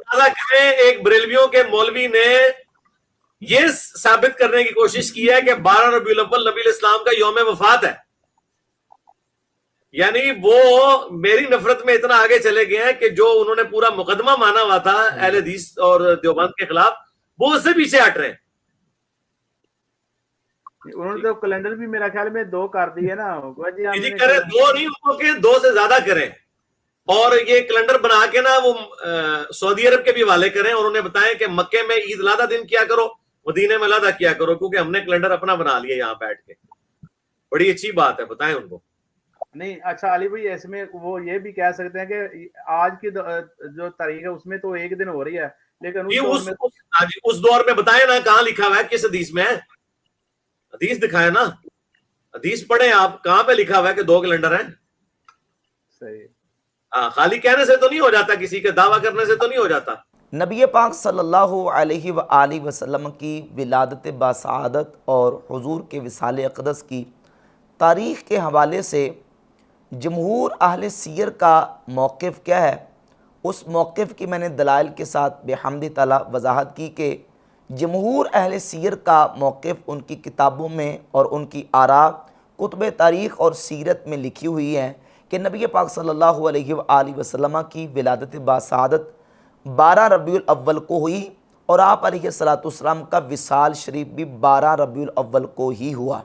اندازہ کریں ایک بریلویوں کے مولوی نے یہ ثابت کرنے کی کوشش کی ہے کہ 12 ربیع الاول نبی الاسلام کا یوم وفات ہے. یعنی وہ میری نفرت میں اتنا آگے چلے گئے ہیں کہ جو انہوں نے پورا مقدمہ مانا ہوا تھا اہل حدیث اور دیوبند کے خلاف، وہ اس سے پیچھے ہٹ رہے ہیں. انہوں نے تو کیلنڈر بھی میرا خیال میں 2 کر دیے نا. جی کریں 2 نہیں، ان کو 2 سے زیادہ کریں. اور یہ کیلنڈر بنا کے نا وہ سعودی عرب کے بھی حوالے کریں. انہوں نے بتایا کہ مکے میں عید الاضحیٰ دن کیا کرو، مدینے میں الاضحیٰ کیا کرو، کیونکہ ہم نے کیلنڈر اپنا بنا لیا یہاں بیٹھ کے. بڑی اچھی بات ہے، بتائیں ان کو. نہیں اچھا علی بھائی، اس میں وہ یہ بھی کہہ سکتے ہیں کہ آج کی جو تاریخ ہے اس میں تو ایک دن ہو رہی ہے، لیکن اس دور میں بتائیں نا کہاں لکھا ہوا ہے، کس حدیث میں ہے؟ حدیث دکھائے نا، حدیث پڑھیں آپ، کہاں پہ لکھا ہوا ہے کہ 2 کیلنڈر ہیں؟ صحیح، خالی کہنے سے تو نہیں ہو جاتا، کسی کے دعویٰ کرنے سے تو نہیں ہو جاتا. نبی پاک صلی اللہ علیہ وآلہ وسلم کی ولادت باسعادت اور حضور کے وصال اقدس کی تاریخ کے حوالے سے جمہور اہل سیر کا موقف کیا ہے، اس موقف کی میں نے دلائل کے ساتھ بحمد تعالی وضاحت کی کہ جمہور اہل سیر کا موقف ان کی کتابوں میں اور ان کی آراء کتب تاریخ اور سیرت میں لکھی ہوئی ہے کہ نبی پاک صلی اللہ علیہ وآلہ وسلم کی ولادت باسعادت 12 ربیع الاول کو ہوئی، اور آپ علیہ السلام کا وصال شریف بھی 12 ربیع الاول کو ہی ہوا.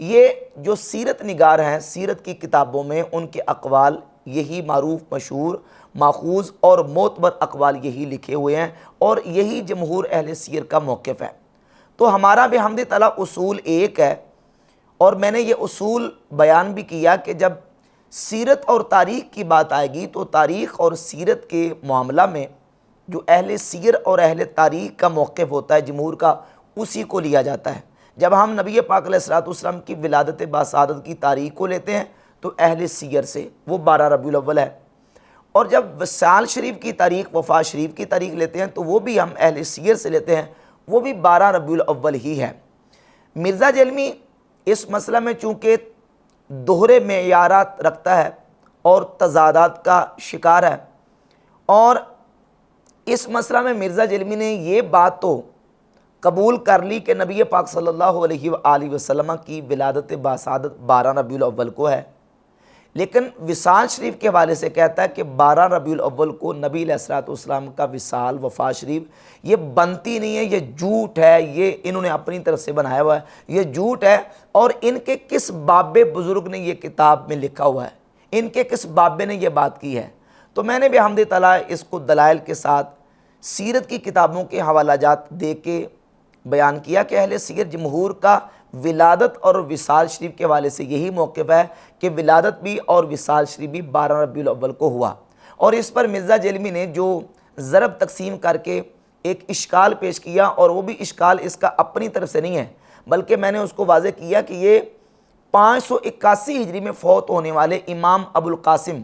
یہ جو سیرت نگار ہیں، سیرت کی کتابوں میں ان کے اقوال یہی معروف، مشہور، ماخوذ اور معتبر اقوال یہی لکھے ہوئے ہیں، اور یہی جمہور اہل سیر کا موقف ہے. تو ہمارا بحمد تعالی اصول ایک ہے، اور میں نے یہ اصول بیان بھی کیا کہ جب سیرت اور تاریخ کی بات آئے گی تو تاریخ اور سیرت کے معاملہ میں جو اہل سیر اور اہل تاریخ کا موقف ہوتا ہے جمہور کا، اسی کو لیا جاتا ہے. جب ہم نبی پاک علیہ السلام کی ولادت باسعادت کی تاریخ کو لیتے ہیں تو اہل سیر سے وہ 12 ربیع الاول ہے، اور جب وصال شریف کی تاریخ، وفات شریف کی تاریخ لیتے ہیں تو وہ بھی ہم اہل سیر سے لیتے ہیں، وہ بھی 12 ربیع الاول ہی ہے. مرزا جیلمی اس مسئلہ میں چونکہ دوہرے معیارات رکھتا ہے اور تضادات کا شکار ہے، اور اس مسئلہ میں مرزا جیلمی نے یہ بات تو قبول کر لی کہ نبی پاک صلی اللہ علیہ وآلہ وسلم کی ولادت باسعادت 12 ربیع الاول کو ہے، لیکن وصال شریف کے حوالے سے کہتا ہے کہ 12 ربیع الاول کو نبی علیہ السلام کا وصال، وفات شریف یہ بنتی نہیں ہے، یہ جھوٹ ہے، یہ انہوں نے اپنی طرف سے بنایا ہوا ہے، یہ جھوٹ ہے. اور ان کے کس باب بزرگ نے یہ کتاب میں لکھا ہوا ہے، ان کے کس بابے نے یہ بات کی ہے؟ تو میں نے بحمد تعالی اس کو دلائل کے ساتھ سیرت کی کتابوں کے حوالہ جات دے کے بیان کیا کہ اہل سیر جمہور کا ولادت اور وصال شریف کے حوالے سے یہی موقف ہے کہ ولادت بھی اور وصال شریف بھی 12 ربیع الاول کو ہوا. اور اس پر مرزا جیلمی نے جو ضرب تقسیم کر کے ایک اشکال پیش کیا، اور وہ بھی اشکال اس کا اپنی طرف سے نہیں ہے، بلکہ میں نے اس کو واضح کیا کہ یہ 581 ہجری میں فوت ہونے والے امام ابو القاسم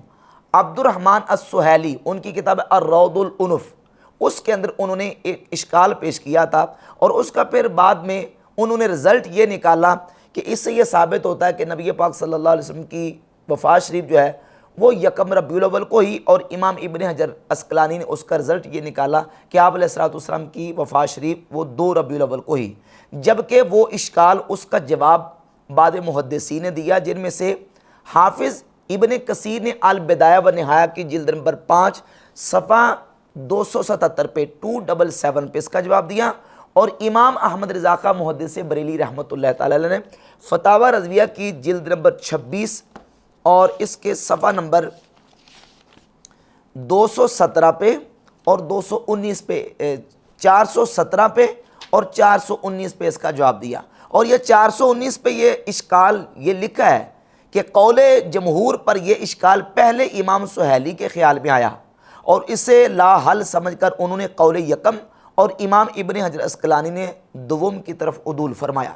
عبد الرحمن السہیلی، ان کی کتاب الروض العنف، اس کے اندر انہوں نے ایک اشکال پیش کیا تھا، اور اس کا پھر بعد میں انہوں نے رزلٹ یہ نکالا کہ اس سے یہ ثابت ہوتا ہے کہ نبی پاک صلی اللہ علیہ وسلم کی وفات شریف جو ہے وہ 1 ربیع الاول کو ہی، اور امام ابن حجر عسقلانی نے اس کا رزلٹ یہ نکالا کہ آپ علیہ السلام کی وفات شریف وہ 2 ربیع الاول کو ہی. جبکہ وہ اشکال، اس کا جواب بعد محدثین نے دیا، جن میں سے حافظ ابن کثیر نے البدایہ و نہایہ کی جلد نمبر 5 صفحہ 277 پہ 277 پہ اس کا جواب دیا، اور امام احمد رضا خاں محدث بریلی رحمۃ اللہ تعالی علیہ نے فتاوی رضویہ کی جلد نمبر 26 اور اس کے صفحہ نمبر 217 پہ اور 219 پہ 417 پہ اور 419 پہ اس کا جواب دیا. اور یہ 419 پہ یہ اشکال یہ لکھا ہے کہ قول جمہور پر یہ اشکال پہلے امام سہیلی کے خیال میں آیا، اور اسے لا حل سمجھ کر انہوں نے قول یکم اور امام ابن حجر عسقلانی نے دوم کی طرف عدول فرمایا.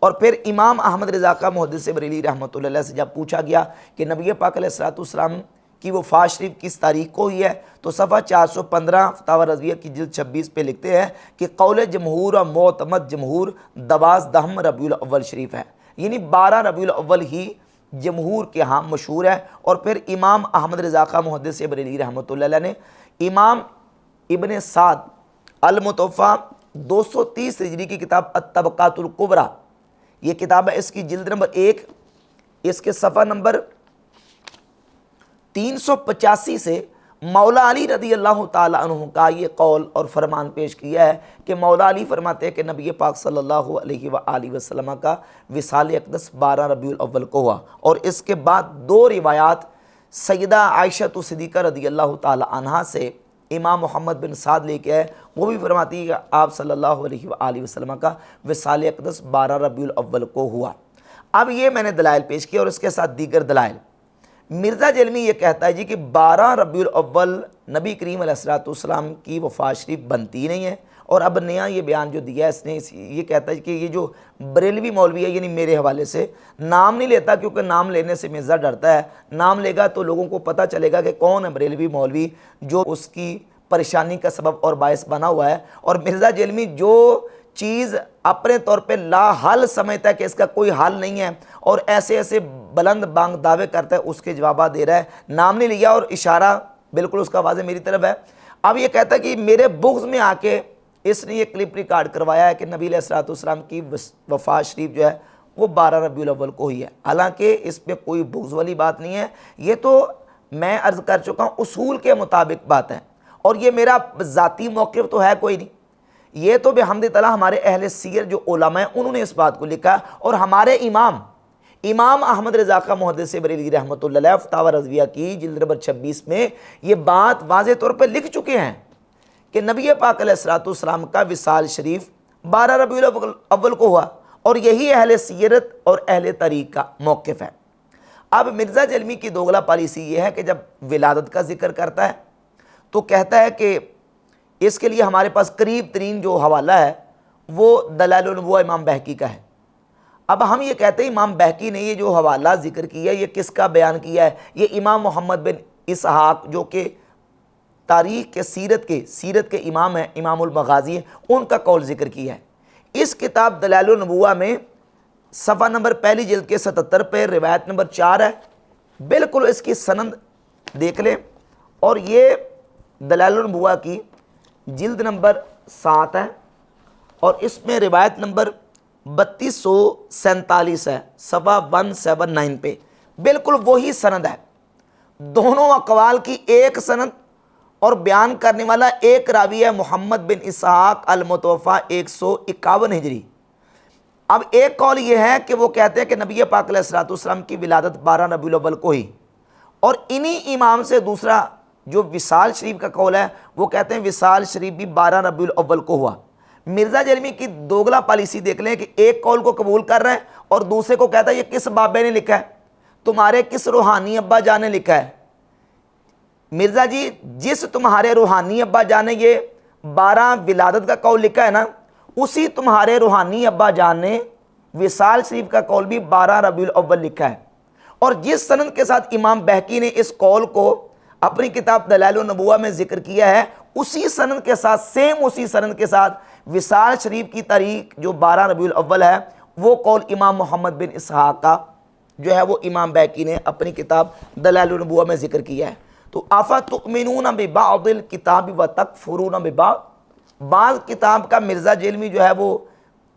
اور پھر امام احمد رضا خاں محدث بریلی رحمۃ اللہ علیہ سے جب پوچھا گیا کہ نبی پاک علیہ السلام کی وفات شریف کس تاریخ کو ہوئی ہے، تو صفحہ 415 فتاوی رضویہ کی جلد 26 پہ لکھتے ہیں کہ قول جمہور و معتمد جمہور 12 ربیع الاول شریف ہے، یعنی 12 ربیع الاول ہی جمہور کے ہاں مشہور ہے. اور پھر امام احمد رضا خاں محدث بریلی رحمۃ اللہ علیہ نے امام ابن سعد المتوفا 230 ہجری کی کتاب الطبقات الکبریٰ، یہ کتاب ہے، اس کی جلد نمبر 1، اس کے صفحہ نمبر 385 سے مولا علی رضی اللہ تعالیٰ عنہ کا یہ قول اور فرمان پیش کیا ہے کہ مولا علی فرماتے ہیں کہ نبی پاک صلی اللہ علیہ وآلہ وسلم کا وصال اقدس 12 ربیع الاول کو ہوا، اور اس کے بعد 2 روایات سیدہ عائشہ صدیقہ رضی اللہ تعالیٰ عنہ سے امام محمد بن سعد لے کے آئے، وہ بھی فرماتی ہے کہ آپ صلی اللہ علیہ وآلہ وسلم کا وصال اقدس 12 ربیع الاول کو ہوا۔ اب یہ میں نے دلائل پیش کیا اور اس کے ساتھ دیگر دلائل۔ مرزا جیلمی یہ کہتا ہے جی کہ 12 ربیع الاول نبی کریم علیہ السلام کی وفات شریف بنتی نہیں ہے، اور اب نیا یہ بیان جو دیا ہے اس نے یہ کہتا ہے کہ یہ جو بریلوی مولوی ہے، یعنی میرے حوالے سے نام نہیں لیتا، کیونکہ نام لینے سے مرزا ڈرتا ہے، نام لے گا تو لوگوں کو پتہ چلے گا کہ کون ہے بریلوی مولوی جو اس کی پریشانی کا سبب اور باعث بنا ہوا ہے۔ اور مرزا جیلمی جو چیز اپنے طور پہ لا حل سمجھتا ہے کہ اس کا کوئی حل نہیں ہے، اور ایسے ایسے بلند بانگ دعوے کرتا ہے، اس کے جوابات دے رہا ہے، نام نہیں لیا اور اشارہ بالکل اس کا واضح میری طرف ہے۔ اب یہ کہتا ہے کہ میرے بغض میں آ کے اس نے یہ کلپ ریکارڈ کروایا ہے کہ نبی علیہ السلام کی وفات شریف جو ہے وہ 12 ربیع الاول کو ہوئی ہے، حالانکہ اس پہ کوئی بغض والی بات نہیں ہے، یہ تو میں عرض کر چکا ہوں اصول کے مطابق بات ہے، اور یہ میرا ذاتی موقف تو ہے کوئی نہیں، یہ تو بحمد تعالیٰ ہمارے اہل سیر جو علماء ہیں انہوں نے اس بات کو لکھا، اور ہمارے امام احمد رضا خاں محدث بریلوی رحمۃ اللہ علیہ فتاوی رضویہ کی جلد نمبر 26 میں یہ بات واضح طور پہ لکھ چکے ہیں کہ نبی پاک علیہ السلام کا وصال شریف 12 ربیع الاول کو ہوا، اور یہی اہل سیرت اور اہل طریق کا موقف ہے۔ اب مرزا جیلمی کی دوغلا پالیسی یہ ہے کہ جب ولادت کا ذکر کرتا ہے تو کہتا ہے کہ اس کے لیے ہمارے پاس قریب ترین جو حوالہ ہے وہ دلائل النبوہ امام بہقی کا ہے۔ اب ہم یہ کہتے ہیں امام بہقی نے یہ جو حوالہ ذکر کیا ہے یہ کس کا بیان کیا ہے؟ یہ امام محمد بن اسحاق جو کہ تاریخ کے سیرت کے امام ہیں، امام المغازی ہیں، ان کا قول ذکر کیا ہے۔ اس کتاب دلائل النبوہ میں صفحہ نمبر 1 جلد کے 77 پہ روایت نمبر 4 ہے، بالکل اس کی سند دیکھ لیں، اور یہ دلائل النبوہ کی جلد نمبر 7 ہے، اور اس میں روایت نمبر 3247 ہے، صفحہ 179 پہ بالکل وہی سند ہے، دونوں اقوال کی ایک سند، اور بیان کرنے والا ایک راوی ہے محمد بن اسحاق المتوفا 151 ہجری۔ اب ایک قول یہ ہے کہ وہ کہتے ہیں کہ نبی پاک علیہ السلام کی ولادت 12 ربیع الاول کو ہوئی، اور انہی امام سے دوسرا جو وصال شریف کا قول ہے وہ کہتے ہیں وصال شریف بھی 12 ربیع الاول کو ہوا۔ مرزا جیلمی کی دوغلا پالیسی دیکھ لیں کہ ایک قول کو قبول کر رہے ہیں اور دوسرے کو کہتا ہے یہ کس بابے نے لکھا ہے، تمہارے کس روحانی ابا جان نے لکھا ہے؟ مرزا جی جس تمہارے روحانی ابا جان نے یہ 12 ولادت کا قول لکھا ہے نا، اسی تمہارے روحانی ابا جان نے وصال شریف کا قول بھی 12 ربیع الاول لکھا ہے، اور جس سند کے ساتھ امام بہقی نے اس قول کو اپنی کتاب دلائل النبوہ میں ذکر کیا ہے، اسی سند کے ساتھ اسی سند کے ساتھ وصال شریف کی تاریخ جو 12 ربیع الاول ہے وہ قول امام محمد بن اسحاق کا جو ہے وہ امام بہقی نے اپنی کتاب دلائل النبوہ میں ذکر کیا ہے۔ تو افتؤمنون ببعض الکتاب وتکفرون ببعض، بعض کتاب کا مرزا جیلمی جو ہے وہ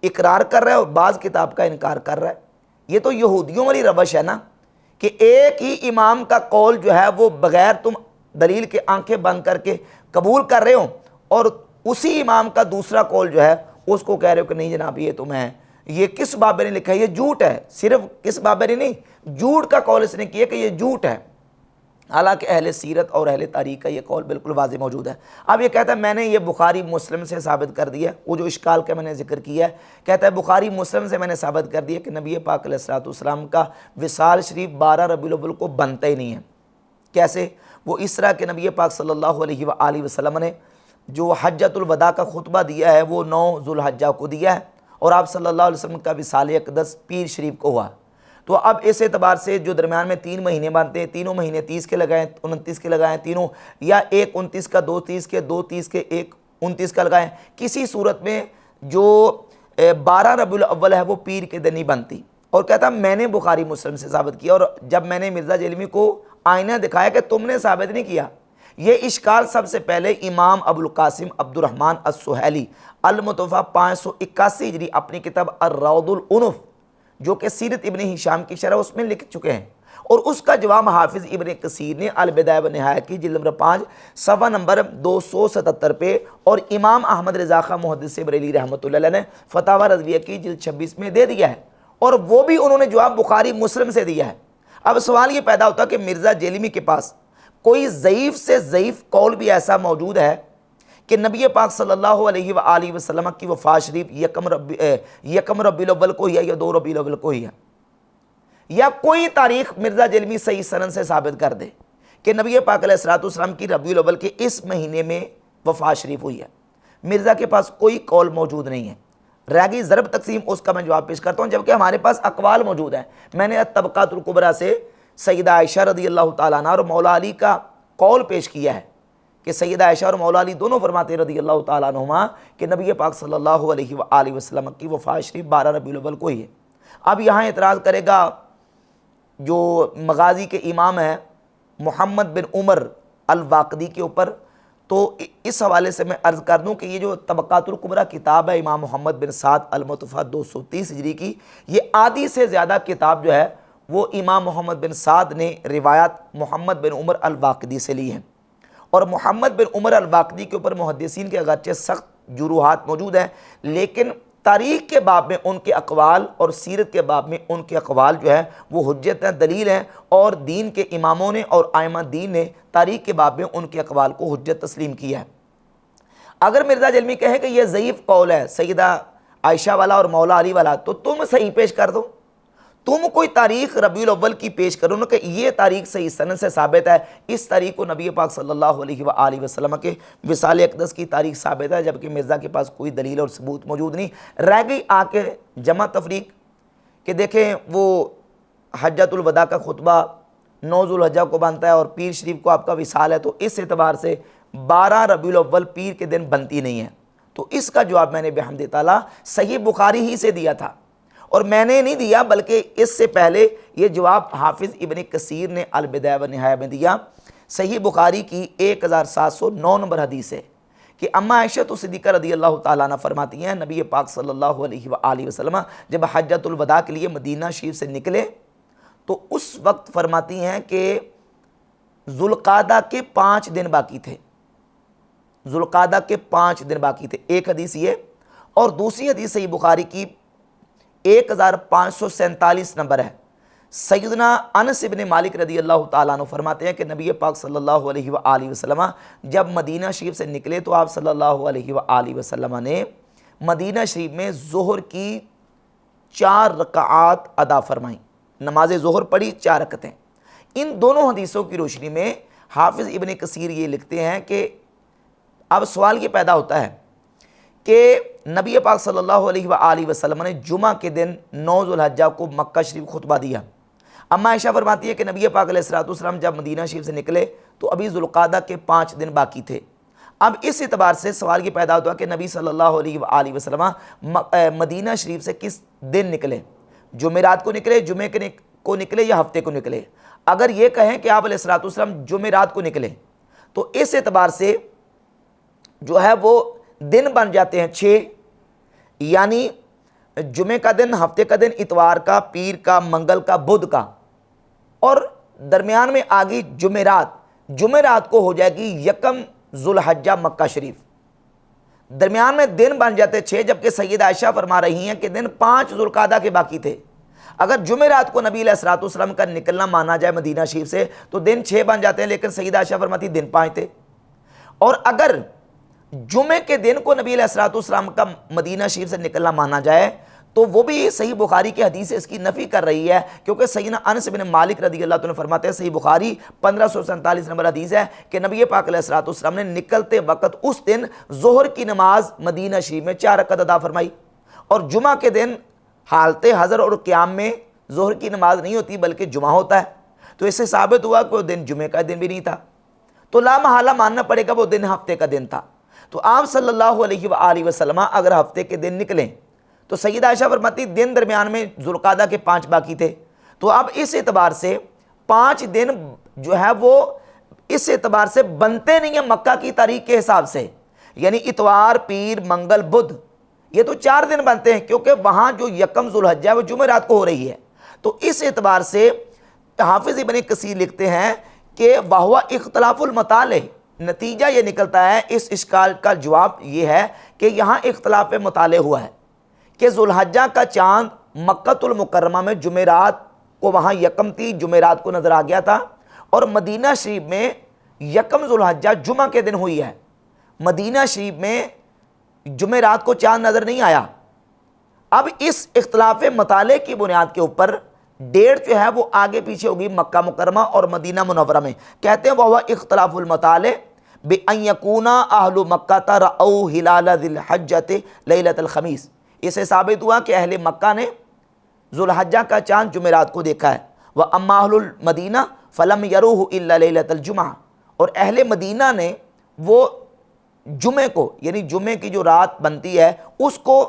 اقرار کر رہا ہے اور بعض کتاب کا انکار کر رہا ہے۔ یہ تو یہودیوں والی روش ہے نا کہ ایک ہی امام کا قول جو ہے وہ بغیر تم دلیل کے آنکھیں بند کر کے قبول کر رہے ہو، اور اسی امام کا دوسرا قول جو ہے اس کو کہہ رہے ہو کہ نہیں جناب یہ تم ہے، یہ کس بابے نے لکھا ہے، یہ جھوٹ ہے، صرف کس بابے نے نہیں، جھوٹ کا قول اس نے کیا کہ یہ جھوٹ ہے، حالانکہ اہل سیرت اور اہل تاریخ کا یہ قول بالکل واضح موجود ہے۔ اب یہ کہتا ہے میں نے یہ بخاری مسلم سے ثابت کر دیا، وہ جو اشکال کا میں نے ذکر کیا ہے، کہتا ہے بخاری مسلم سے میں نے ثابت کر دیا کہ نبی پاک علیہ السلام کا وصال شریف 12 ربیع الاول کو بنتا ہی نہیں ہے۔ کیسے؟ وہ اس طرح کہ نبی پاک صلی اللہ علیہ وآلہ وسلم نے جو حجۃ الوداع کا خطبہ دیا ہے وہ 9 ذوالحجہ کو دیا ہے، اور آپ صلی اللہ علیہ وسلم کا وصال اقدس پیر شریف کو ہوا۔ تو اب اس اعتبار سے جو درمیان میں 3 مہینے بنتے ہیں، تینوں مہینے 30 کے لگائیں، 29 کے لگائیں تینوں، یا ایک 29 کا 2 30 کے، 2 30 کے ایک 29 کا لگائیں، کسی صورت میں جو 12 ربیع الاول ہے وہ پیر کے دن نہیں بنتی۔ اور کہتا میں نے بخاری مسلم سے ثابت کیا، اور جب میں نے مرزا جیلمی کو آئینہ دکھایا کہ تم نے ثابت نہیں کیا، یہ اشکال سب سے پہلے امام ابو القاسم عبد الرحمن السہیلی المتوفیٰ 581 ہجری اپنی کتاب الروض العنف جو کہ سیرت ابن ہشام کی شرح اس میں لکھ چکے ہیں، اور اس کا جواب حافظ ابن کثیر نے البدایہ و نہایہ کی جلد نمبر 5 صفحہ نمبر 277 پہ، اور امام احمد رضا خان محدث بریلی رحمۃ اللہ علیہ نے فتاوی رضویہ کی جلد 26 میں دے دیا ہے، اور وہ بھی انہوں نے جواب بخاری مسلم سے دیا ہے۔ اب سوال یہ پیدا ہوتا ہے کہ مرزا جیلمی کے پاس کوئی ضعیف سے ضعیف قول بھی ایسا موجود ہے کہ نبی پاک صلی اللہ علیہ وآلہ وسلم کی وفات شریف یکم ربیع الاول کو ہی ہے یا 2 ربیع الاول کو ہی ہے، یا کوئی تاریخ مرزا جیلمی صحیح سند سے ثابت کر دے کہ نبی پاک علیہ السلام کی ربیع الاول کے اس مہینے میں وفات شریف ہوئی ہے؟ مرزا کے پاس کوئی قول موجود نہیں ہے۔ رہ گئی ضرب تقسیم، اس کا میں جواب پیش کرتا ہوں، جبکہ ہمارے پاس اقوال موجود ہیں۔ میں نے طبقات الکبریٰ سے سیدہ عائشہ رضی اللہ تعالیٰ عنہ اور مولا علی کا قول پیش کیا ہے کہ سیدہ عائشہ اور مولا علی دونوں فرماتے رضی اللہ تعالیٰ عنہما کہ نبی پاک صلی اللہ علیہ وآلہ وسلم کی وفات شریف 12 ربیع الاول کو ہی ہے۔ اب یہاں اعتراض کرے گا جو مغازی کے امام ہیں محمد بن عمر الواقدی کے اوپر، تو اس حوالے سے میں عرض کر دوں کہ یہ جو طبقات الکبریٰ کتاب ہے امام محمد بن سعد المتوفیٰ 230 ہجری کی، یہ آدھی سے زیادہ کتاب جو ہے وہ امام محمد بن سعد نے روایات محمد بن عمر الواقدی سے لی ہیں، اور محمد بن عمر الواقدی کے اوپر محدثین کے اگرچہ سخت جروحات موجود ہیں، لیکن تاریخ کے باب میں ان کے اقوال اور سیرت کے باب میں ان کے اقوال جو ہے وہ حجت ہیں، دلیل ہیں، اور دین کے اماموں نے اور ائمہ دین نے تاریخ کے باب میں ان کے اقوال کو حجت تسلیم کیا ہے۔ اگر مرزا جیلمی کہے کہ یہ ضعیف قول ہے سیدہ عائشہ والا اور مولا علی والا، تو تم صحیح پیش کر دو، تم کوئی تاریخ ربیع الاول کی پیش کرو نا کہ یہ تاریخ صحیح سند سے ثابت ہے، اس تاریخ کو نبی پاک صلی اللہ علیہ وآلہ وسلم کے وصال اقدس کی تاریخ ثابت ہے، جبکہ مرزا کے پاس کوئی دلیل اور ثبوت موجود نہیں۔ رہ گئی آ کے جمع تفریق کہ دیکھیں وہ حجۃ الوداع کا خطبہ 9 ذوالحجہ کو بنتا ہے اور پیر شریف کو آپ کا وصال ہے، تو اس اعتبار سے 12 ربیع الاول پیر کے دن بنتی نہیں ہے، تو اس کا جواب میں نے بحمد تعالیٰ صحیح بخاری ہی سے دیا تھا، اور میں نے نہیں دیا بلکہ اس سے پہلے یہ جواب حافظ ابن کثیر نے البدایہ و نہایہ میں دیا۔ صحیح بخاری کی 1709 نمبر حدیث ہے کہ اما عائشہ صدیقہ رضی اللہ تعالیٰ عنہ فرماتی ہیں نبی پاک صلی اللہ علیہ وآلہ وسلم جب حجۃ الوداع کے لیے مدینہ شریف سے نکلے تو اس وقت فرماتی ہیں کہ ذوالقعدہ کے 5 دن باقی تھے، ذوالقعدہ کے 5 دن باقی تھے، ایک حدیث یہ، اور دوسری حدیث صحیح بخاری کی 1547 نمبر ہے۔ سیدنا انس بن مالک رضی اللہ تعالیٰ عنہ فرماتے ہیں کہ نبی پاک صلی اللہ علیہ وآلہ وسلم جب مدینہ شریف سے نکلے تو آپ صلی اللہ علیہ وآلہ وسلم نے مدینہ شریف میں ظہر کی 4 رکعات ادا فرمائیں، نماز ظہر پڑھی 4 رکعتیں۔ ان دونوں حدیثوں کی روشنی میں حافظ ابن کثیر یہ لکھتے ہیں کہ اب سوال یہ پیدا ہوتا ہے کہ نبی پاک صلی اللہ علیہ وآلہ وسلم نے جمعہ کے دن 9 ذوالحجہ کو مکہ شریف خطبہ دیا۔ اما عائشہ فرماتی ہے کہ نبی پاک علیہ السلام جب مدینہ شریف سے نکلے تو ابھی ذوالقعدہ کے 5 دن باقی تھے۔ اب اس اعتبار سے سوال یہ پیدا ہوتا ہے کہ نبی صلی اللہ علیہ وآلہ وسلم مدینہ شریف سے کس دن نکلے؟ جمعرات کو نکلے، جمعے کو نکلے، یا ہفتے کو نکلے؟ اگر یہ کہیں کہ آپ علیہ السلام جمعرات کو نکلے تو اس اعتبار سے جو ہے وہ دن بن جاتے ہیں 6، یعنی جمعے کا دن، ہفتے کا دن، اتوار کا، پیر کا، منگل کا، بدھ کا، اور درمیان میں آگئی جمعرات کو ہو جائے گی یکم ذوالحجہ مکہ شریف، درمیان میں دن بن جاتے 6، جبکہ سیدہ عائشہ فرما رہی ہیں کہ دن 5 ذوالقعدہ کے باقی تھے۔ اگر جمعرات کو نبی علیہ السلام کا نکلنا مانا جائے مدینہ شریف سے تو دن 6 بن جاتے ہیں، لیکن سیدہ عائشہ فرماتی دن 5 تھے۔ اور اگر جمعے کے دن کو نبی علیہ السلام کا مدینہ شریف سے نکلنا مانا جائے تو وہ بھی صحیح بخاری کی حدیث اس کی نفی کر رہی ہے، کیونکہ سیدنا انس بن مالک رضی اللہ عنہ فرماتے ہیں، صحیح بخاری 1547 نمبر حدیث ہے کہ نبی پاک علیہ السلام نے نکلتے وقت اس دن ظہر کی نماز مدینہ شریف میں 4 رکعت ادا فرمائی، اور جمعہ کے دن حالت حضر اور قیام میں ظہر کی نماز نہیں ہوتی بلکہ جمعہ ہوتا ہے، تو اس سے ثابت ہوا کہ وہ دن جمعے کا دن بھی نہیں تھا، تو لا محالہ ماننا پڑے گا وہ دن ہفتے کا دن تھا۔ تو آپ صلی اللہ علیہ وآلہ وسلم اگر ہفتے کے دن نکلیں تو سیدہ عائشہ فرماتی دن درمیان میں ذوالقعدہ کے 5 باقی تھے، تو اب اس اعتبار سے 5 دن جو ہے وہ اس اعتبار سے بنتے نہیں ہیں مکہ کی تاریخ کے حساب سے، یعنی اتوار، پیر، منگل، بدھ، یہ تو 4 دن بنتے ہیں، کیونکہ وہاں جو یکم ذوالحجہ ہے وہ جمعرات کو ہو رہی ہے۔ تو اس اعتبار سے حافظ ابن کثیر لکھتے ہیں کہ وہو اختلاف المطالع، نتیجہ یہ نکلتا ہے، اس اشکال کا جواب یہ ہے کہ یہاں اختلاف مطالع ہوا ہے کہ ذوالحجہ کا چاند مکۃ المکرمہ میں جمعرات کو وہاں یکم تھی، جمعرات کو نظر آ گیا تھا، اور مدینہ شریف میں یکم ذوالحجہ جمعہ کے دن ہوئی ہے، مدینہ شریف میں جمعرات کو چاند نظر نہیں آیا۔ اب اس اختلاف مطالع کی بنیاد کے اوپر ڈیٹ جو ہے وہ آگے پیچھے ہوگی مکہ مکرمہ اور مدینہ منورہ میں۔ کہتے ہیں وہ اختلاف المطالع بِأَن يَكُونَ أَهْلُ مَكَّةَ رَأَوْا هِلَالَ ذِي الْحِجَّةِ لَيْلَةَ الْخَمِيسِ، اسے ثابت ہوا کہ اہل مکہ نے ذوالحجہ کا چاند جمعرات کو دیکھا ہے۔ وَأَمَّا أَهْلُ الْمَدِينَةِ فَلَمْ يَرُوهُ إِلَّا لَيْلَةَ الْجُمْعَةِ، اور اہل مدینہ نے وہ جمعے کو، یعنی جمعے کی جو رات بنتی ہے اس کو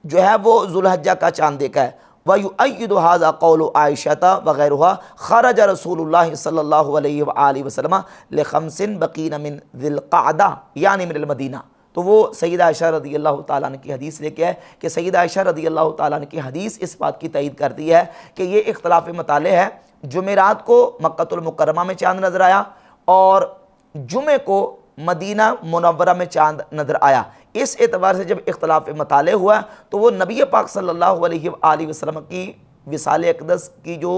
جو ہے وہ ذوالحجہ کا چاند دیکھا ہے۔ وَيُؤَيِّدُ هَذَا قَوْلُ عَائِشَةَ وَغَيْرُهَا خَرَجَ رسول اللہ صلی اللہ علیہ وآلہ وسلم لِخَمْسٍ بَقِينَ مِنْ ذِي الْقَعْدَةِ یعنی من المدینہ۔ تو وہ سیدہ عائشہ رضی اللہ تعالیٰ عنہ کی حدیث لے کے ہے کہ سیدہ عائشہ رضی اللہ تعالیٰ عنہ کی حدیث اس بات کی تائید کرتی ہے کہ یہ اختلاف مطالع ہے، جمعرات کو مکۃ المکرمہ میں چاند نظر آیا اور جمعے کو مدینہ منورہ میں چاند نظر آیا۔ اس اعتبار سے جب اختلاف مطالع ہوا تو وہ نبی پاک صلی اللہ علیہ وآلہ وسلم کی وصال اقدس کی جو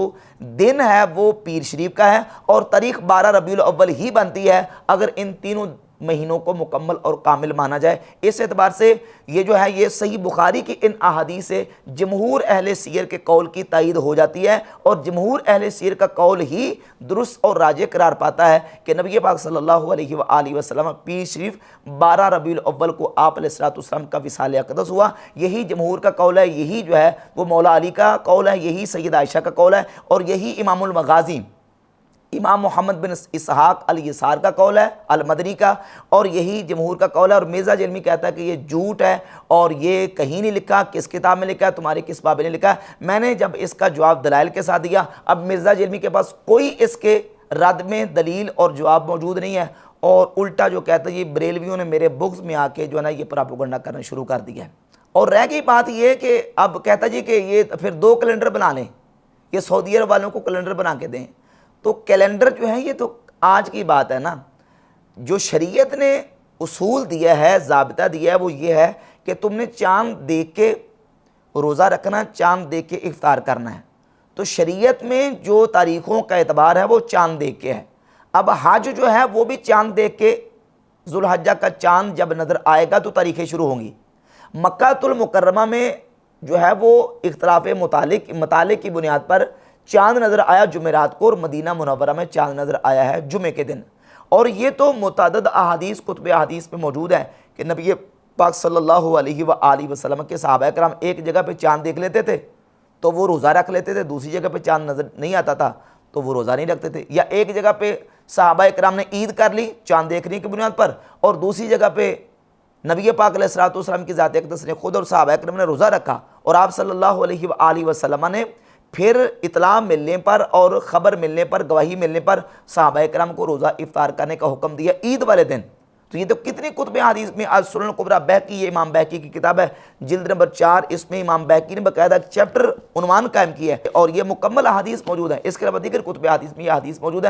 دن ہے وہ پیر شریف کا ہے، اور تاریخ 12 ربیع الاول ہی بنتی ہے اگر ان تینوں مہینوں کو مکمل اور کامل مانا جائے۔ اس اعتبار سے یہ جو ہے یہ صحیح بخاری کی ان احادیث سے جمہور اہل سیر کے قول کی تائید ہو جاتی ہے، اور جمہور اہل سیر کا قول ہی درست اور راجح قرار پاتا ہے کہ نبی پاک صلی اللہ علیہ وآلہ وسلم پیر شریف 12 ربیع الاول کو آپ علیہ الصلوۃ والسلام کا وصال اقدس ہوا۔ یہی جمہور کا قول ہے، یہی جو ہے وہ مولا علی کا قول ہے، یہی سیدہ عائشہ کا قول ہے، اور یہی امام المغازی امام محمد بن اسحاق الیسار کا قول ہے المدنی کا، اور یہی جمہور کا قول ہے۔ اور مرزا جرمی کہتا ہے کہ یہ جھوٹ ہے اور یہ کہیں نہیں لکھا، کس کتاب میں لکھا ہے، تمہاری کس باب نے لکھا ہے۔ میں نے جب اس کا جواب دلائل کے ساتھ دیا، اب مرزا جرمی کے پاس کوئی اس کے رد میں دلیل اور جواب موجود نہیں ہے، اور الٹا جو کہتا ہے یہ بریلویوں نے میرے بغض میں آ کے جو ہے نا یہ پراپیگنڈا کرنا شروع کر دیا ہے۔ اور رہ گئی بات یہ کہ اب کہتا جی کہ یہ پھر 2 کیلنڈر بنا لیں، یہ سعودی عرب والوں کو کیلنڈر بنا کے دیں۔ تو کیلنڈر جو ہے یہ تو آج کی بات ہے نا، جو شریعت نے اصول دیا ہے، ضابطہ دیا ہے، وہ یہ ہے کہ تم نے چاند دیکھ کے روزہ رکھنا، چاند دیکھ کے افطار کرنا ہے۔ تو شریعت میں جو تاریخوں کا اعتبار ہے وہ چاند دیکھ کے ہے۔ اب حج جو ہے وہ بھی چاند دیکھ کے، ذوالحجہ کا چاند جب نظر آئے گا تو تاریخیں شروع ہوں گی۔ مکہ المکرمہ میں جو ہے وہ اختلاف مطالع کی بنیاد پر چاند نظر آیا جمعرات کو، اور مدینہ منورہ میں چاند نظر آیا ہے جمعے کے دن۔ اور یہ تو متعدد احادیث کتب احادیث میں موجود ہے کہ نبی پاک صلی اللہ علیہ وآلہ وسلم کے صحابہ کرام ایک جگہ پہ چاند دیکھ لیتے تھے تو وہ روزہ رکھ لیتے تھے، دوسری جگہ پہ چاند نظر نہیں آتا تھا تو وہ روزہ نہیں رکھتے تھے، یا ایک جگہ پہ صحابہ کرام نے عید کر لی چاند دیکھنے کی بنیاد پر، اور دوسری جگہ پہ نبی پاک علیہ الصلوۃ والسلام کی ذات اقدس نے خود اور صحابہ کرام نے روزہ رکھا، اور آپ صلی اللہ علیہ وآلہ وسلم نے پھر اطلاع ملنے پر اور خبر ملنے پر، گواہی ملنے پر صحابہ کرام کو روزہ افطار کرنے کا حکم دیا عید والے دن۔ تو یہ تو کتنی کتب حدیث میں، آج سنن الکبریٰ بہقی، یہ امام بہقی کی کتاب ہے، جلد نمبر 4، اس میں امام بہقی نے باقاعدہ چیپٹر عنوان قائم کیا ہے، اور یہ مکمل احادیث موجود ہے۔ اس کے علاوہ دیگر کتب حدیث میں یہ حدیث موجود ہے۔